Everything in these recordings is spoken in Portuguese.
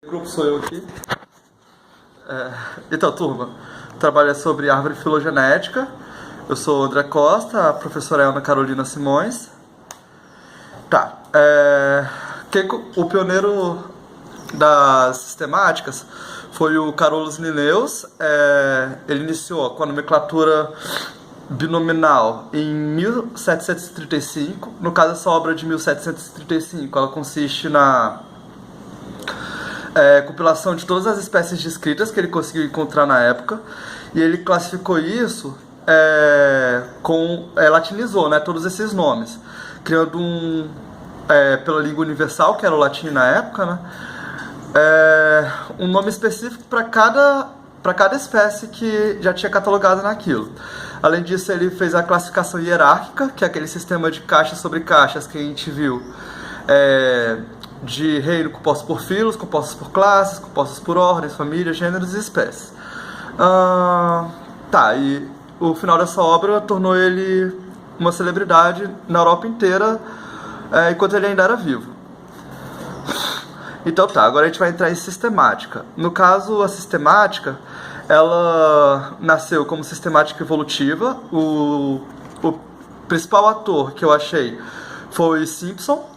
Grupo sou eu aqui. Então, turma, o trabalho é sobre árvore filogenética. Eu sou André Costa, a professora é Ana Carolina Simões. Tá. O pioneiro das sistemáticas foi o Carolus Linnaeus. Ele iniciou com a nomenclatura binominal em 1735. No caso, essa obra de 1735, ela consiste na compilação de todas as espécies descritas que ele conseguiu encontrar na época, e ele classificou isso, latinizou, né, todos esses nomes, criando pela língua universal, que era o latim na época, né, um nome específico para cada espécie que já tinha catalogado naquilo. Além disso, ele fez a classificação hierárquica, que é aquele sistema de caixas sobre caixas que a gente viu, de reino composto por filos, compostos por classes, compostos por ordens, famílias, gêneros e espécies. E o final dessa obra tornou ele uma celebridade na Europa inteira, enquanto ele ainda era vivo. Então agora a gente vai entrar em sistemática. No caso, a sistemática, ela nasceu como sistemática evolutiva. O principal ator que eu achei foi Simpson.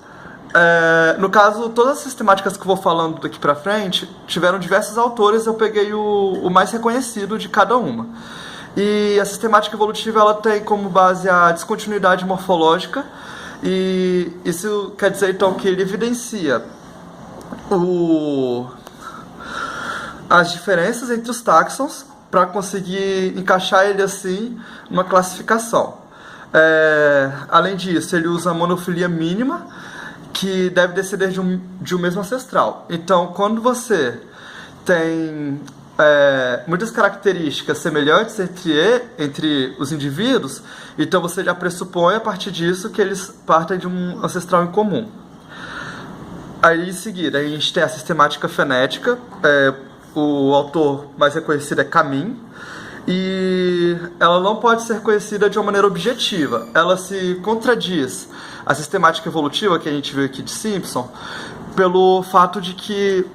No caso, todas as sistemáticas que eu vou falando daqui pra frente tiveram diversos autores. Eu peguei o mais reconhecido de cada uma. E a sistemática evolutiva, ela tem como base a descontinuidade morfológica, e isso quer dizer então que ele evidencia as diferenças entre os táxons para conseguir encaixar ele assim numa classificação. Além disso, ele usa a monofilia mínima, que deve descender de um mesmo ancestral. Então, quando você tem muitas características semelhantes entre os indivíduos, então você já pressupõe a partir disso que eles partem de um ancestral em comum. Aí, em seguida, a gente tem a sistemática fenética. O autor mais reconhecido é Camin, e ela não pode ser conhecida de uma maneira objetiva. Ela se contradiz a sistemática evolutiva que a gente viu aqui de Simpson, pelo fato de que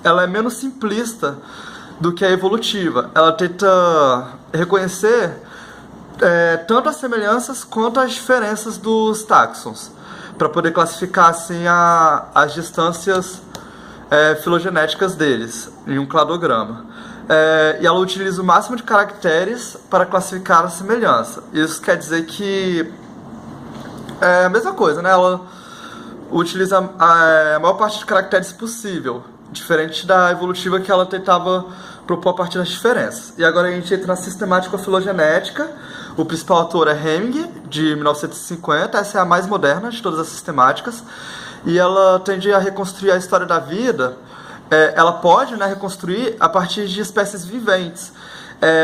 ela é menos simplista do que a evolutiva. Ela tenta reconhecer tanto as semelhanças quanto as diferenças dos táxons, para poder classificar assim as distâncias filogenéticas deles em um cladograma. E ela utiliza o máximo de caracteres para classificar a semelhança. Isso quer dizer que é a mesma coisa, né? Ela utiliza a maior parte de caracteres possível, diferente da evolutiva, que ela tentava propor a partir das diferenças. E agora a gente entra na sistemática filogenética. O principal autor é Heming, de 1950. Essa é a mais moderna de todas as sistemáticas, e ela tende a reconstruir a história da vida. Ela pode, né, reconstruir a partir de espécies viventes.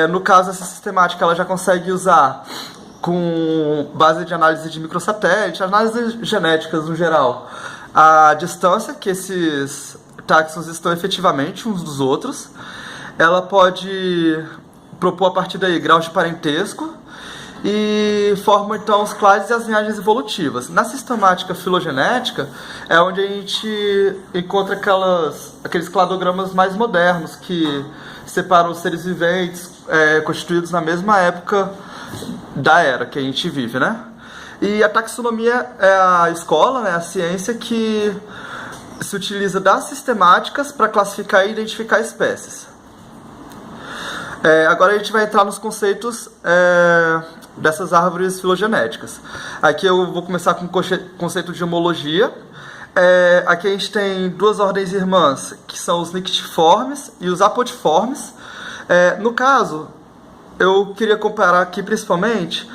No caso, essa sistemática ela já consegue usar, com base de análise de microsatélite, análises genéticas no geral, a distância que esses táxons estão efetivamente uns dos outros. Ela pode propor a partir daí graus de parentesco, e forma então os clades e as linhagens evolutivas. Na sistemática filogenética é onde a gente encontra aqueles cladogramas mais modernos que separam os seres viventes constituídos na mesma época da era que a gente vive, né? E a taxonomia é a escola, né, a ciência que se utiliza das sistemáticas para classificar e identificar espécies. Agora a gente vai entrar nos conceitos dessas árvores filogenéticas. Aqui eu vou começar com o conceito de homologia. Aqui a gente tem duas ordens irmãs, que são os nictiformes e os apodiformes. No caso, eu queria comparar aqui principalmente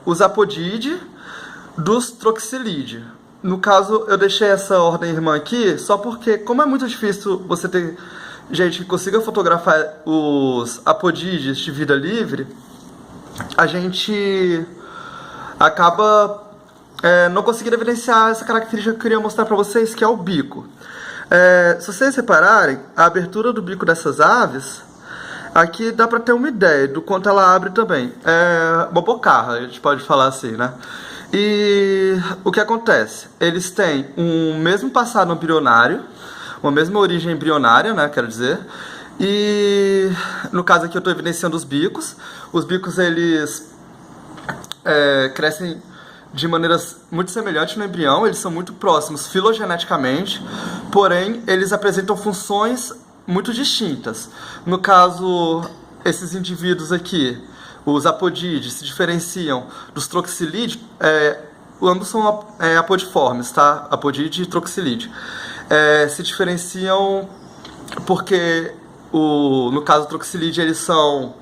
os apodide dos troxilide. No caso, eu deixei essa ordem irmã aqui só porque, como é muito difícil você ter gente que consiga fotografar os apodídeos de vida livre, a gente acaba não conseguindo evidenciar essa característica que eu queria mostrar para vocês, que é o bico. Se vocês repararem, a abertura do bico dessas aves, aqui dá para ter uma ideia do quanto ela abre também. É uma bocarra, a gente pode falar assim, né? E o que acontece? Eles têm um mesmo passado embrionário, uma mesma origem embrionária, né, quero dizer. E no caso aqui eu estou evidenciando os bicos. Os bicos eles crescem de maneiras muito semelhantes no embrião, eles são muito próximos filogeneticamente, porém eles apresentam funções muito distintas. No caso, esses indivíduos aqui, os apodídeos, se diferenciam dos troxilídeos, ambos são apodiformes, tá? Apodídeo e troxilídeo. Se diferenciam porque, no caso do troxilídeo, eles são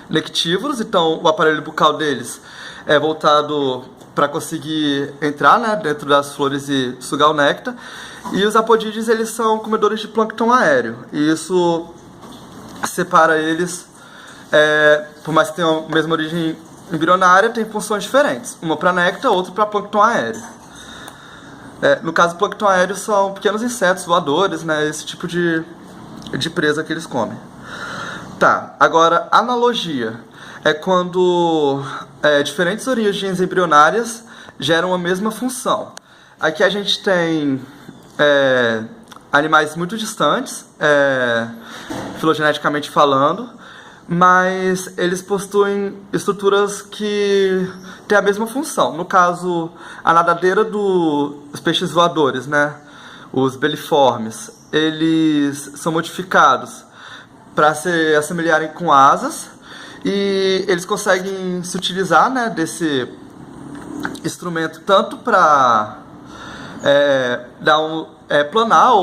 nectívoros, então o aparelho bucal deles é voltado para conseguir entrar, né, dentro das flores e sugar o néctar. E os apodídeos, eles são comedores de plâncton aéreo. E isso separa eles, por mais que tenham a mesma origem embrionária, tem funções diferentes. Uma para néctar, outra para plâncton aéreo. No caso, o plâncton aéreo são pequenos insetos voadores, né, esse tipo de presa que eles comem. Tá, agora, analogia é quando diferentes origens embrionárias geram a mesma função. Aqui a gente tem animais muito distantes, filogeneticamente falando, mas eles possuem estruturas que têm a mesma função. No caso, a nadadeira dos peixes voadores, né, os beliformes, eles são modificados para se assemelharem com asas, e eles conseguem se utilizar, né, desse instrumento tanto para planar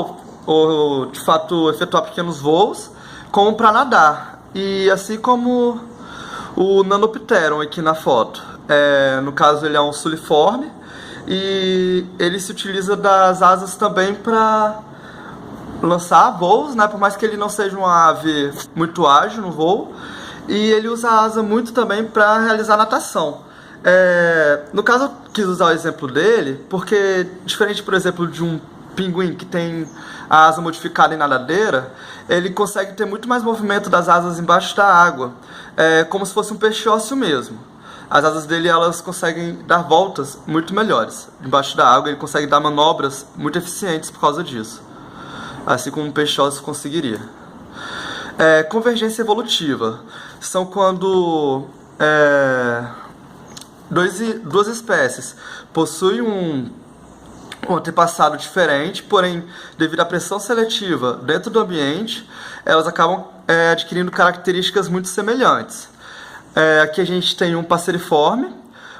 ou de fato efetuar pequenos voos, como para nadar. E assim como o Nanopteron aqui na foto, no caso ele é um suliforme e ele se utiliza das asas também para lançar voos, né, por mais que ele não seja uma ave muito ágil no voo. E ele usa a asa muito também para realizar natação. No caso, eu quis usar o exemplo dele, porque diferente, por exemplo, de um pinguim que tem a asa modificada em nadadeira, ele consegue ter muito mais movimento das asas embaixo da água, como se fosse um peixe ósseo mesmo. As asas dele, elas conseguem dar voltas muito melhores embaixo da água, ele consegue dar manobras muito eficientes por causa disso, assim como um peixe ósseo conseguiria. Convergência evolutiva são quando duas espécies possuem um antepassado diferente, porém, devido à pressão seletiva dentro do ambiente, elas acabam adquirindo características muito semelhantes. Aqui a gente tem um passeriforme,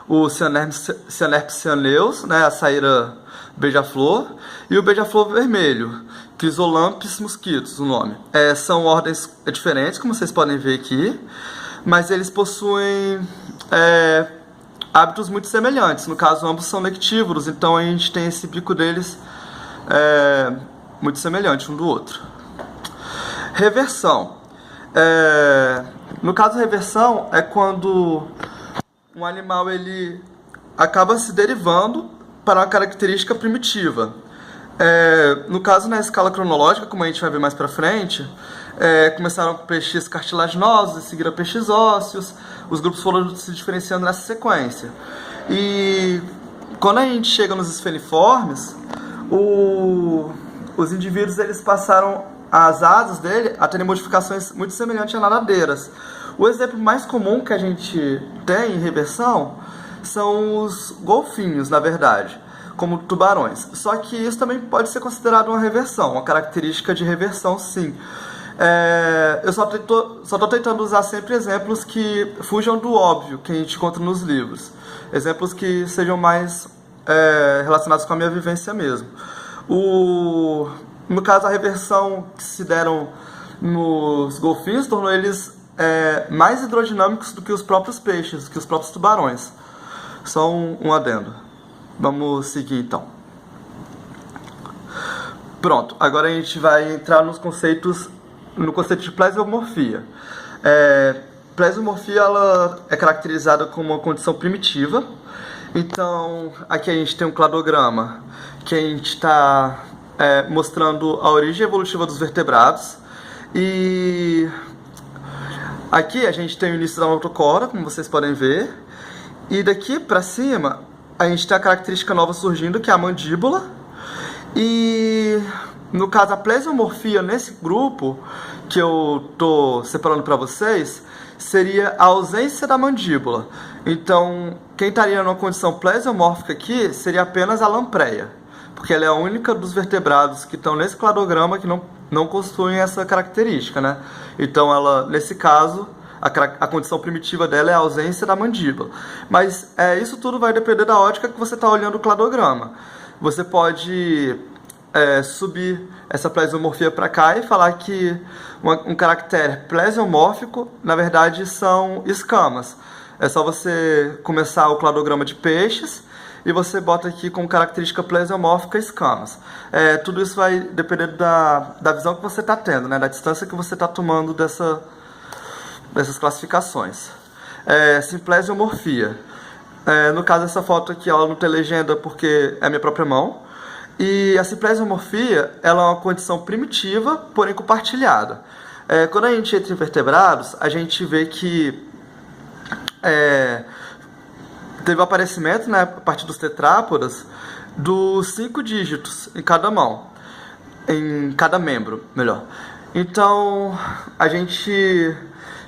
o Cianerpes cianeus, né, a saíra beija-flor, e o beija-flor vermelho, Chrysolampis mosquitos, o nome. São ordens diferentes, como vocês podem ver aqui, mas eles possuem hábitos muito semelhantes. No caso, ambos são nectívoros, então a gente tem esse bico deles muito semelhante um do outro. Reversão. No caso, reversão é quando um animal ele acaba se derivando para uma característica primitiva. No caso, na escala cronológica, como a gente vai ver mais pra frente, começaram com peixes cartilaginosos, seguiram peixes ósseos, os grupos foram se diferenciando nessa sequência. E quando a gente chega nos esfeniformes, os indivíduos eles passaram as asas dele a terem modificações muito semelhantes a nadadeiras. O exemplo mais comum que a gente tem em reversão são os golfinhos, na verdade, como tubarões. Só que isso também pode ser considerado uma reversão, uma característica de reversão, sim. Eu só estou tentando usar sempre exemplos que fujam do óbvio que a gente encontra nos livros. Exemplos que sejam mais relacionados com a minha vivência mesmo. No caso, a reversão que se deram nos golfinhos tornou eles mais hidrodinâmicos do que os próprios peixes, que os próprios tubarões. Só um adendo. Vamos seguir então. Pronto, agora a gente vai entrar no conceito de plesiomorfia. Plesiomorfia ela é caracterizada como uma condição primitiva. Então, aqui a gente tem um cladograma que a gente está mostrando a origem evolutiva dos vertebrados. E aqui a gente tem o início da notocorda, como vocês podem ver. E daqui para cima a gente tem a característica nova surgindo, que é a mandíbula. E no caso, a plesiomorfia nesse grupo, que eu tô separando para vocês, seria a ausência da mandíbula. Então, quem estaria numa condição plesiomórfica aqui seria apenas a lampreia, porque ela é a única dos vertebrados que estão nesse cladograma que não possuem essa característica, né? Então, ela, nesse caso, a condição primitiva dela é a ausência da mandíbula. Mas isso tudo vai depender da ótica que você está olhando o cladograma. Você pode subir essa plesiomorfia para cá e falar que um caractere plesiomórfico, na verdade, são escamas. É só você começar o cladograma de peixes e você bota aqui como característica plesiomórfica escamas. Tudo isso vai depender da visão que você está tendo, né? Da distância que você está tomando dessas classificações. Simplesiomorfia. No caso, essa foto aqui ela não tem legenda porque é a minha própria mão. E a simplesiomorfia ela é uma condição primitiva, porém compartilhada. Quando a gente entra em vertebrados, a gente vê que teve o aparecimento, né, a partir dos tetrápodas, dos 5 dígitos em cada mão, em cada membro, melhor. Então, a gente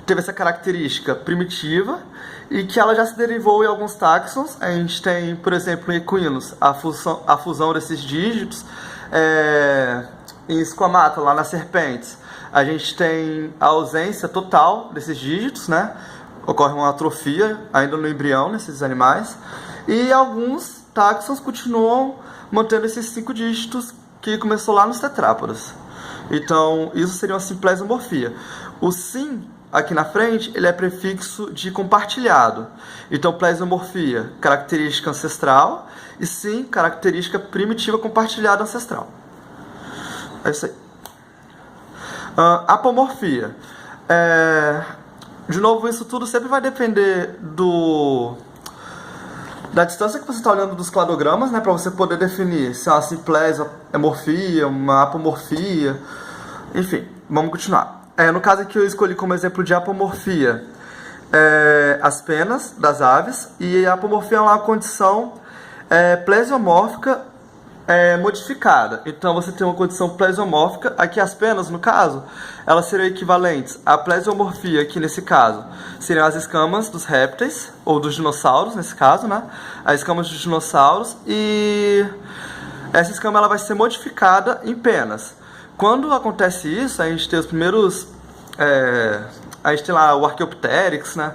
teve essa característica primitiva e que ela já se derivou em alguns táxons. A gente tem, por exemplo, em equinos, a fusão desses dígitos. Em esquamata, lá nas serpentes, a gente tem a ausência total desses dígitos, né? Ocorre uma atrofia ainda no embrião nesses animais. E alguns táxons continuam mantendo esses 5 dígitos que começou lá nos tetrápodas. Então, isso seria uma simplesiomorfia. O sim, aqui na frente, ele é prefixo de compartilhado. Então, plesiomorfia, característica ancestral, e sim, característica primitiva compartilhada ancestral. É isso aí. Apomorfia. De novo, isso tudo sempre vai depender da distância que você está olhando dos cladogramas, né, para você poder definir se é uma simplesiomorfia, uma apomorfia, enfim, vamos continuar. No caso aqui eu escolhi como exemplo de apomorfia as penas das aves, e a apomorfia é uma condição plesiomórfica modificada. Então você tem uma condição plesiomórfica, aqui as penas, no caso, elas seriam equivalentes à plesiomorfia, que nesse caso seriam as escamas dos répteis, ou dos dinossauros, nesse caso, né? As escamas dos dinossauros, e essa escama ela vai ser modificada em penas. Quando acontece isso, a gente tem os primeiros... a gente tem lá o Archaeopteryx, né?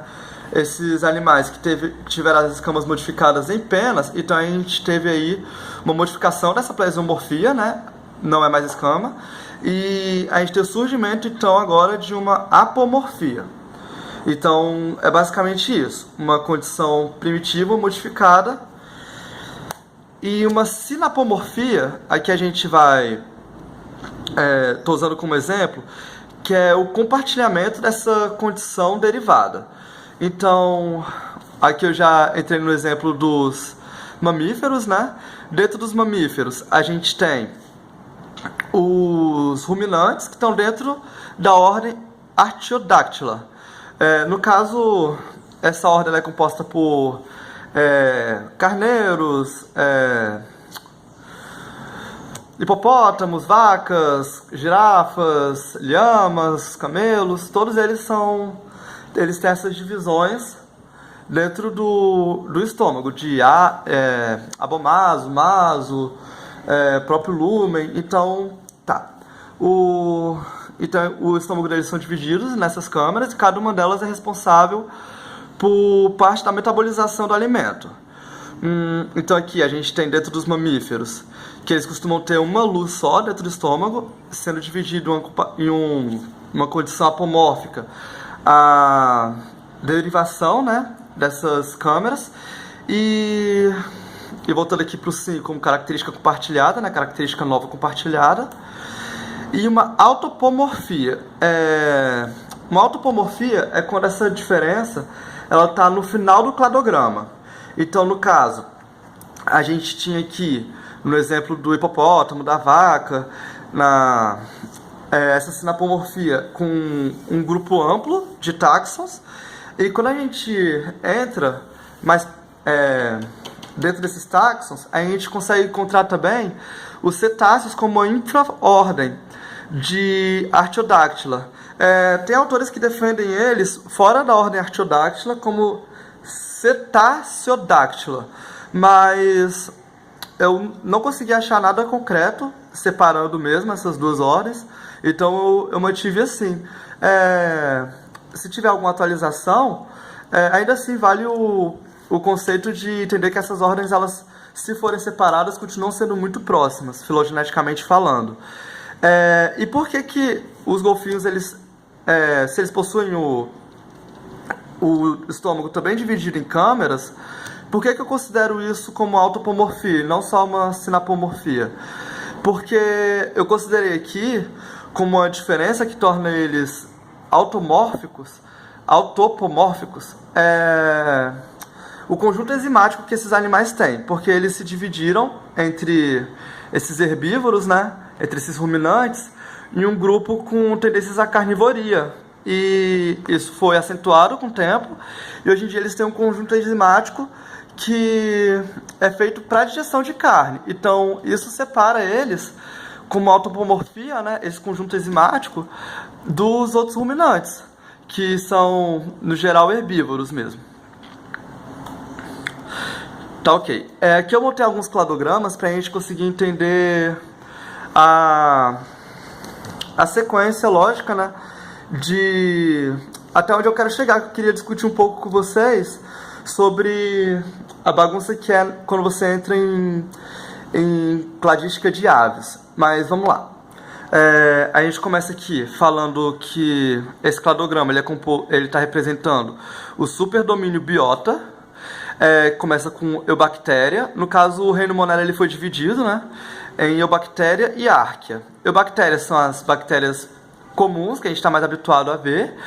Esses animais que tiveram as escamas modificadas em penas, então a gente teve aí uma modificação dessa plesiomorfia, né? Não é mais escama, e a gente tem o surgimento então agora de uma apomorfia. Então é basicamente isso, uma condição primitiva modificada, e uma sinapomorfia, aqui a gente vai, estou usando como exemplo, que é o compartilhamento dessa condição derivada. Então, aqui eu já entrei no exemplo dos mamíferos, né? Dentro dos mamíferos, a gente tem os ruminantes, que estão dentro da ordem Artiodactyla. No caso, essa ordem é composta por carneiros, hipopótamos, vacas, girafas, lhamas, camelos, todos eles têm essas divisões dentro do estômago, de abomaso, maso, próprio lúmen. Então, então, o estômago deles são divididos nessas câmaras, e cada uma delas é responsável por parte da metabolização do alimento. Então aqui a gente tem dentro dos mamíferos que eles costumam ter uma luz só dentro do estômago, sendo dividido em uma condição apomórfica a derivação, né, dessas câmeras, e voltando aqui para o sim como característica compartilhada, né, característica nova compartilhada, e uma autopomorfia. Uma autopomorfia é quando essa diferença ela está no final do cladograma. Então, no caso, a gente tinha aqui, no exemplo do hipopótamo, da vaca, essa sinapomorfia com um grupo amplo de táxons. E quando a gente entra mais dentro desses táxons, a gente consegue encontrar também os cetáceos como uma infra-ordem de Artiodactyla. Tem autores que defendem eles fora da ordem Artiodactyla como Cetaceodactyla, mas eu não consegui achar nada concreto separando mesmo essas duas ordens, então eu mantive assim. Se tiver alguma atualização, ainda assim vale o conceito de entender que essas ordens, elas, se forem separadas, continuam sendo muito próximas, filogeneticamente falando. E por que os golfinhos, se eles possuem o estômago também dividido em câmeras, por que eu considero isso como autapomorfia e não só uma sinapomorfia? Porque eu considerei aqui como uma diferença que torna eles autapomórficos, o conjunto enzimático que esses animais têm, porque eles se dividiram entre esses herbívoros, né, entre esses ruminantes, em um grupo com tendências à carnivoria. E isso foi acentuado com o tempo, e hoje em dia eles têm um conjunto enzimático que é feito para digestão de carne. Então, isso separa eles, como autapomorfia, né, esse conjunto enzimático, dos outros ruminantes, que são, no geral, herbívoros mesmo. Tá, ok. Aqui eu montei alguns cladogramas para a gente conseguir entender a sequência lógica, né, de até onde eu quero chegar. Eu queria discutir um pouco com vocês sobre a bagunça que é quando você entra em cladística de aves. Mas vamos lá. A gente começa aqui falando que esse cladograma ele está representando o superdomínio biota. Começa com Eubactéria. No caso, o reino Monera ele foi dividido, né, em Eubactéria e Archaea. Eubactérias são as bactérias comuns que a gente está mais habituado a ver.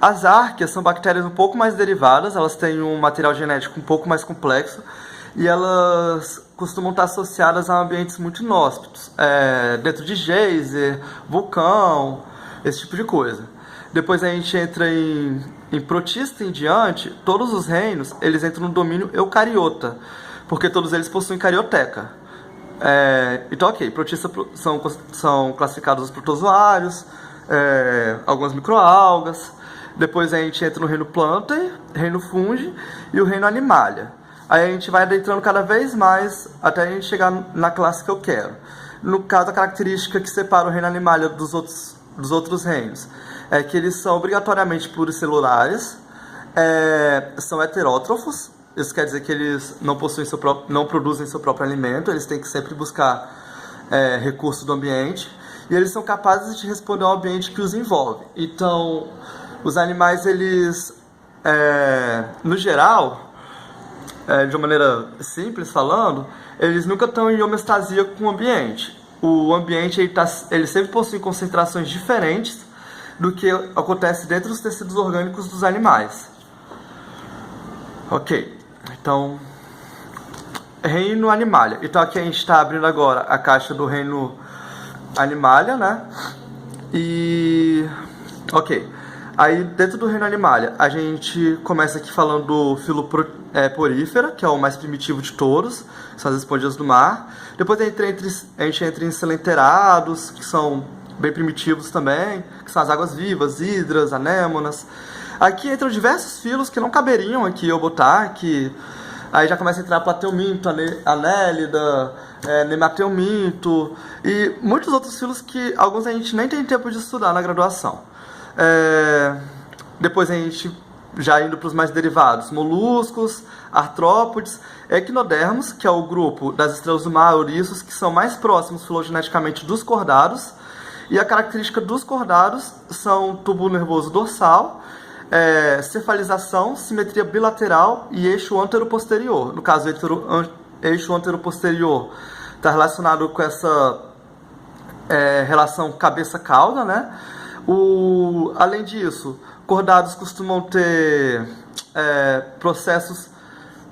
As Archaeas são bactérias um pouco mais derivadas, elas têm um material genético um pouco mais complexo e elas costumam estar associadas a ambientes muito inóspitos, dentro de geyser, vulcão, esse tipo de coisa. Depois a gente entra em protista em diante, todos os reinos eles entram no domínio eucariota, porque todos eles possuem carioteca. Então, ok, protistas são classificados os protozoários, algumas microalgas. Depois a gente entra no reino Plantae, reino Fungi e o reino Animalia. Aí a gente vai adentrando cada vez mais até a gente chegar na classe que eu quero. No caso, a característica que separa o reino Animalia dos outros reinos é que eles são obrigatoriamente pluricelulares, são heterótrofos. Isso quer dizer que eles não produzem seu próprio alimento, eles têm que sempre buscar recursos do ambiente, e eles são capazes de responder ao ambiente que os envolve. Então, os animais, eles, no geral, de uma maneira simples falando, eles nunca estão em homeostasia com o ambiente. O ambiente ele sempre possui concentrações diferentes do que acontece dentro dos tecidos orgânicos dos animais. Ok, então, reino Animalia. Então aqui a gente está abrindo agora a caixa do reino Animalia, né? Ok. Aí, dentro do reino Animalia, a gente começa aqui falando do filo porífera, que é o mais primitivo de todos, são as esponjas do mar. Depois a gente entra em selenterados, que são bem primitivos também, que são as águas vivas, hidras, anêmonas. Aqui entram diversos filos que não caberiam aqui eu botar, que aí já começa a entrar Plateuminto, Anélida, Nemateuminto e muitos outros filos que alguns a gente nem tem tempo de estudar na graduação. Depois a gente já indo para os mais derivados, moluscos, artrópodes, equinodermos, que é o grupo das estrelas do mar, ouriços, que são mais próximos filogeneticamente dos cordados, e a característica dos cordados são túbulo nervoso dorsal, cefalização, simetria bilateral e eixo antero-posterior. No caso, eixo antero-posterior está relacionado com essa relação cabeça-cauda, né? Além disso, cordados costumam ter processos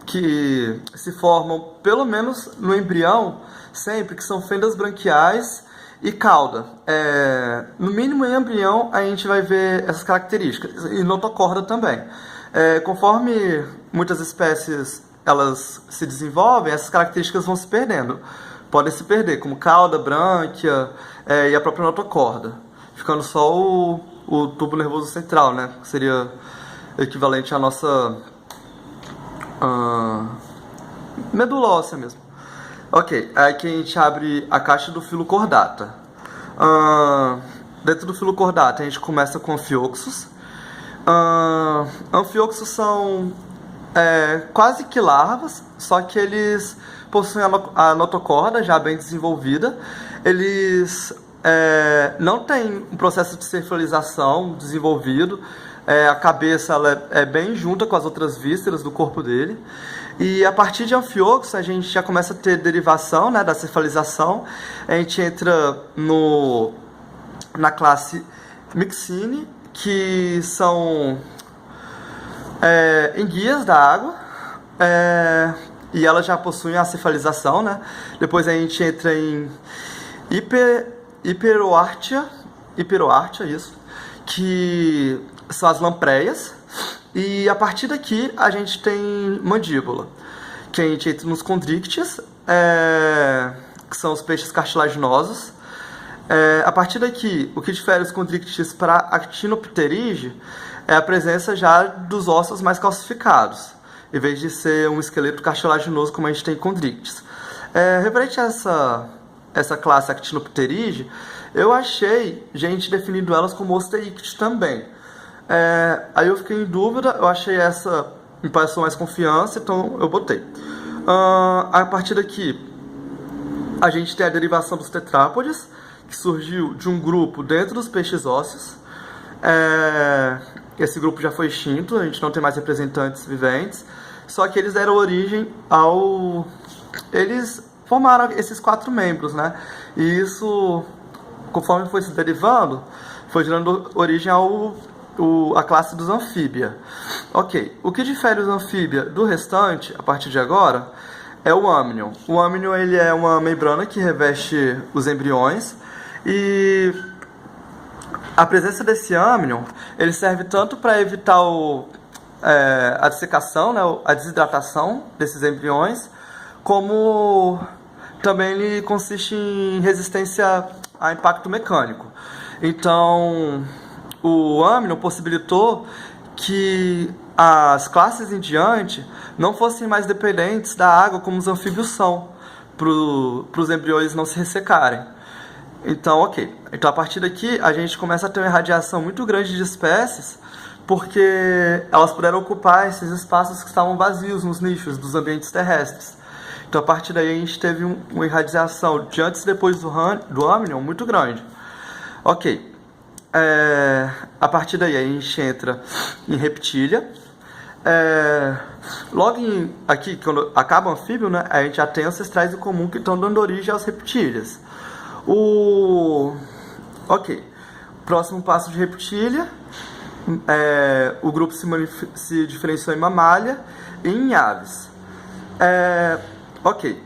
que se formam, pelo menos no embrião, sempre, que são fendas branquiais e cauda. No mínimo em embrião a gente vai ver essas características, e notocorda também. Conforme muitas espécies elas se desenvolvem, essas características vão se perdendo. Podem se perder, como cauda, brânquia e a própria notocorda, ficando só o tubo nervoso central, né? Que seria equivalente à nossa medula óssea mesmo. Ok, aqui a gente abre a caixa do filo cordata. Dentro do filo cordata a gente começa com anfioxos. Anfioxos são quase que larvas, só que eles possuem a notocorda já bem desenvolvida. Eles não têm um processo de cefalização desenvolvido. A cabeça ela é bem junta com as outras vísceras do corpo dele. E a partir de anfioxos a gente já começa a ter derivação, né, da cefalização. A gente entra na classe Myxine, que são enguias da água, e elas já possuem a cefalização, né? Depois a gente entra em hiperoartia, isso, que são as lampreias. E a partir daqui a gente tem mandíbula, que a gente entra nos condrictes, que são os peixes cartilaginosos. A partir daqui, o que difere os condrictes para actinopterígide é a presença já dos ossos mais calcificados, em vez de ser um esqueleto cartilaginoso como a gente tem em condrictes. Referente a essa classe actinopterígide, eu achei gente definindo elas como osteícte também. Aí eu fiquei em dúvida, eu achei essa, me passou mais confiança, então eu botei. A partir daqui, a gente tem a derivação dos tetrápodes, que surgiu de um grupo dentro dos peixes ósseos. Esse grupo já foi extinto, a gente não tem mais representantes viventes, só que eles deram origem eles formaram esses 4 membros, né? E isso, conforme foi se derivando, foi gerando origem a classe dos anfíbia. Ok, o que difere os anfíbia do restante, a partir de agora, é o amnion. O amnion ele é uma membrana que reveste os embriões, e a presença desse amnion ele serve tanto para evitar a dessecação, né, a desidratação desses embriões, como também ele consiste em resistência a impacto mecânico. Então, o amnion possibilitou que as classes em diante não fossem mais dependentes da água como os anfíbios são, para os embriões não se ressecarem. Então, ok. Então, a partir daqui, a gente começa a ter uma irradiação muito grande de espécies, porque elas puderam ocupar esses espaços que estavam vazios nos nichos dos ambientes terrestres. Então, a partir daí, a gente teve uma irradiação de antes e depois do amnion muito grande. Ok. A partir daí, a gente entra em reptília. Logo aqui, quando acaba o anfíbio, né, a gente já tem ancestrais em comum que estão dando origem aos reptílias. Ok. Próximo passo de reptília. O grupo se diferenciou em mamália e em aves. Ok.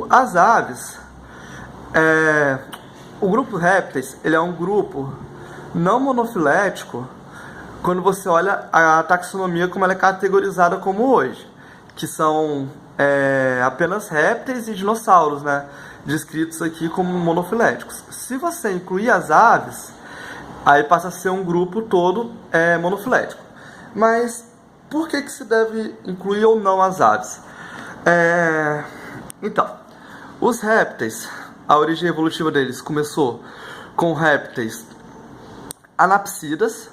As aves, o grupo répteis, ele é um grupo não monofilético quando você olha a taxonomia como ela é categorizada como hoje, que são apenas répteis e dinossauros, né, descritos aqui como monofiléticos. Se você incluir as aves, aí passa a ser um grupo todo monofilético. Mas por que se deve incluir ou não as aves? Então, os répteis, a origem evolutiva deles começou com répteis anapsidas,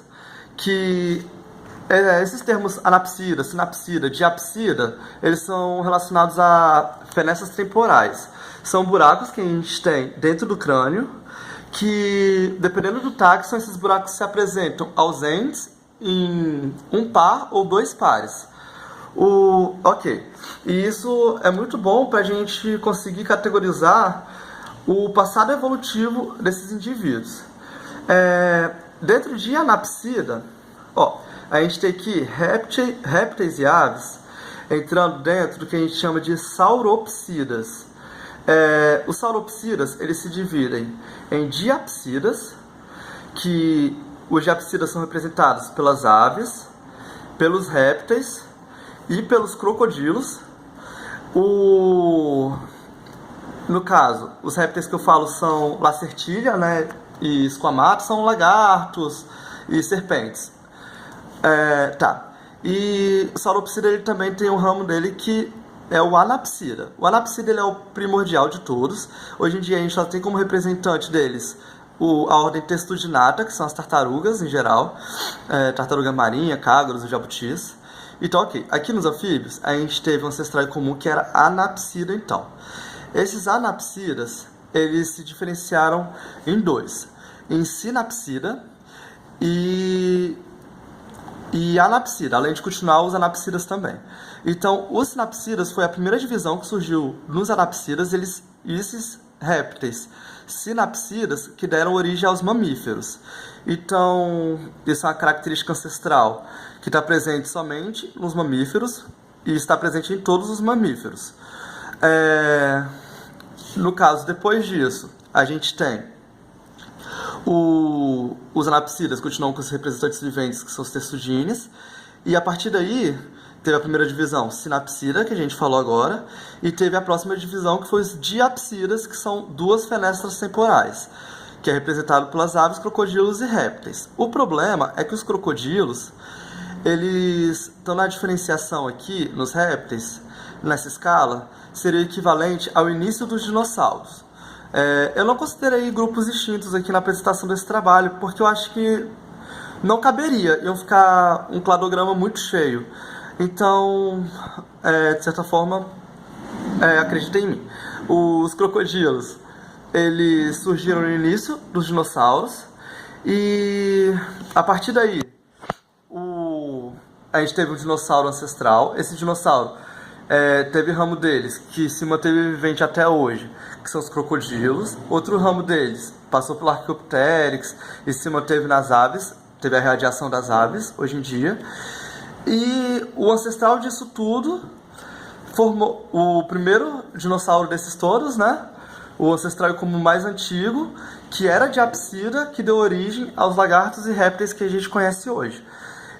que esses termos anapsida, sinapsida, diapsida, eles são relacionados a fenestras temporais. São buracos que a gente tem dentro do crânio, que, dependendo do táxon, esses buracos se apresentam ausentes em um par ou 2 pares. Ok. E isso é muito bom para a gente conseguir categorizar o passado evolutivo desses indivíduos. Dentro de anapsida, a gente tem aqui répteis e aves entrando dentro do que a gente chama de sauropsidas. Os sauropsidas, eles se dividem em diapsidas, que os diapsidas são representados pelas aves, pelos répteis e pelos crocodilos. No caso, os répteis que eu falo são lacertilha, né, e esquamato, são lagartos e serpentes. Tá. E o sauropsida ele também tem um ramo dele que é o anapsida. O anapsida ele é o primordial de todos. Hoje em dia a gente só tem como representante deles a ordem Testudinata, que são as tartarugas em geral, tartaruga marinha, cágaros e jabutis. Então, ok, aqui nos anfíbios a gente teve um ancestral comum que era anapsida, então. Esses anapsidas, eles se diferenciaram em dois, em sinapsida e anapsida, além de continuar os anapsidas também. Então, os sinapsidas foi a primeira divisão que surgiu nos anapsidas, esses répteis sinapsidas que deram origem aos mamíferos. Então, isso é uma característica ancestral que está presente somente nos mamíferos e está presente em todos os mamíferos. No caso, depois disso, a gente tem os anapsidas continuam com os representantes viventes, que são os testudines, e a partir daí teve a primeira divisão, sinapsida, que a gente falou agora, e teve a próxima divisão, que foi os diapsidas, que são duas fenestras temporais, que é representado pelas aves, crocodilos e répteis. O problema é que os crocodilos, eles estão na diferenciação aqui, nos répteis, nessa escala, seria equivalente ao início dos dinossauros. Eu não considerei grupos extintos aqui na apresentação desse trabalho, porque eu acho que não caberia, iam ficar um cladograma muito cheio. Então, de certa forma, acreditem em mim. Os crocodilos, eles surgiram no início dos dinossauros, e a partir daí, a gente teve um dinossauro ancestral. Esse dinossauro teve ramo deles que se manteve vivente até hoje, que são os crocodilos. Outro ramo deles passou pelo Archaeopteryx e se manteve nas aves, teve a radiação das aves hoje em dia. E o ancestral disso tudo formou o primeiro dinossauro desses todos, né? O ancestral comum mais antigo, que era diapsida, que deu origem aos lagartos e répteis que a gente conhece hoje.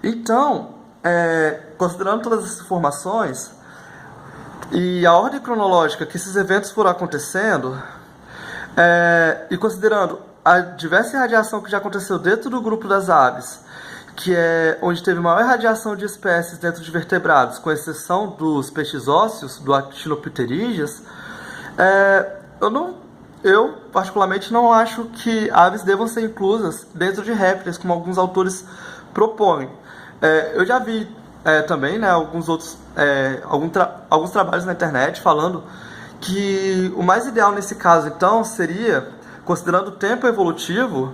Então, considerando todas essas informações e a ordem cronológica que esses eventos foram acontecendo, e considerando a diversa radiação que já aconteceu dentro do grupo das aves, que é onde teve maior radiação de espécies dentro de vertebrados, com exceção dos peixes ósseos, do Actinopterygias, eu particularmente não acho que aves devam ser inclusas dentro de répteis, como alguns autores propõem. Eu já vi também, né, alguns trabalhos na internet falando que o mais ideal nesse caso, então, seria, considerando o tempo evolutivo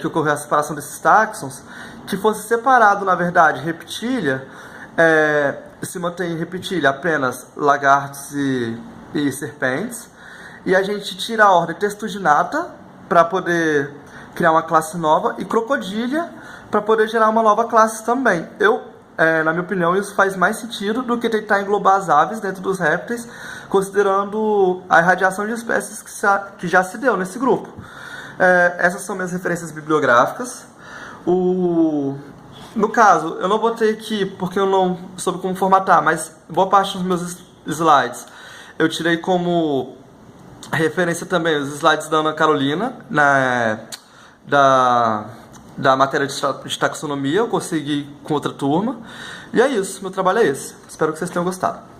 que ocorreu a separação desses táxons, que fosse separado, na verdade, reptília, se mantém em reptília apenas lagartos e serpentes, e a gente tira a ordem Testudinata para poder criar uma classe nova, e crocodília para poder gerar uma nova classe também. Na minha opinião, isso faz mais sentido do que tentar englobar as aves dentro dos répteis, considerando a irradiação de espécies que já se deu nesse grupo. Essas são minhas referências bibliográficas. No caso, eu não botei aqui porque eu não soube como formatar, mas boa parte dos meus slides eu tirei como referência também os slides da Ana Carolina, da matéria de taxonomia. Eu consegui com outra turma. E é isso, meu trabalho é esse. Espero que vocês tenham gostado.